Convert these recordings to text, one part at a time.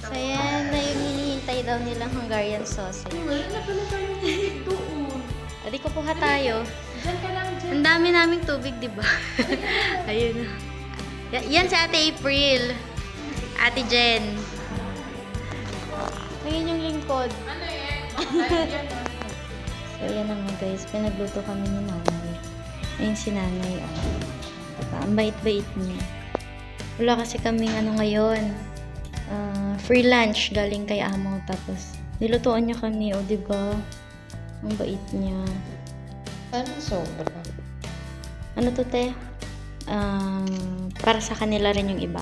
So, yan na yung hinihintay daw nilang Hungarian sausage. Wala na pala tayong tubig doon. Adi ko kuha tayo. Diyan ka lang, dyan. Ang dami naming tubig, di ba? Ayun. Yan si Ate April. Ate Jen. Ayun yung lingkod. Ano yan? So, yan naman guys. Pinagluto kami ni nanay. Ayun si nanay. Oh. Diba? Ang bait-bait niya. Wala kasi kaming ano ngayon. Free lunch galing kay amo. Tapos, nilutuan niya kami. O, diba? Ang bait niya. Ano sobra? Ano to, te? Para sa kanila rin yung iba.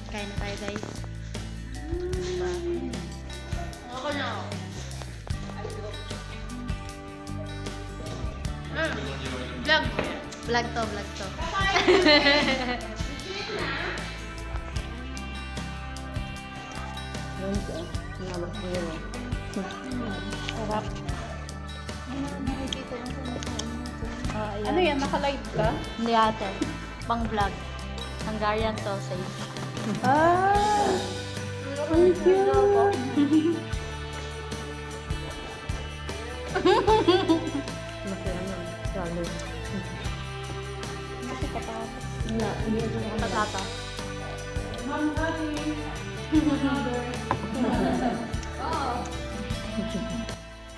Kain na tayo, guys. Ako na. Vlog. Vlog to, vlog to. Sarap. Ano yan? Naka-live ka? Hindi ate. Pang vlog. Hungarian sausage. Ah! Ang cute! Patata.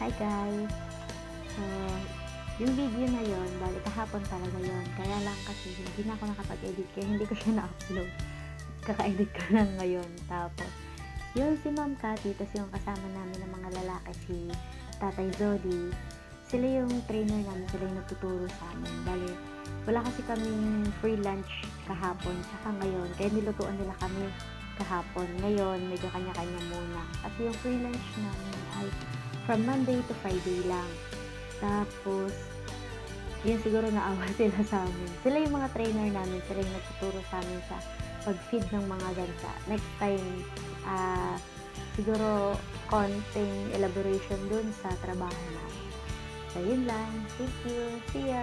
Hi guys. So, yung video na yon, bali kahapon talaga yon. Kaya lang kasi hindi na ako nakapag-edit kaya hindi ko siya na-upload. Kaka-edit ko lang ngayon. Tapos, yun si Ma'am Cathy, tapos yung kasama namin ng mga lalaki, si Tatay Zodi. Sila yung trainer namin, sila yung nagtuturo sa amin. Bali, wala kasi kaming free lunch kahapon, saka ngayon. Kaya nilutuan nila kami kahapon. Ngayon, medyo kanya-kanya muna. Kasi yung free lunch namin ay from Monday to Friday lang. Tapos, yun siguro naawa sila sa amin. Sila yung mga trainer namin, sila yung nagtuturo sa amin sa pag-feed ng mga gansa. Next time, siguro konting elaboration dun sa trabaho namin. So, yun lang. Thank you. See ya!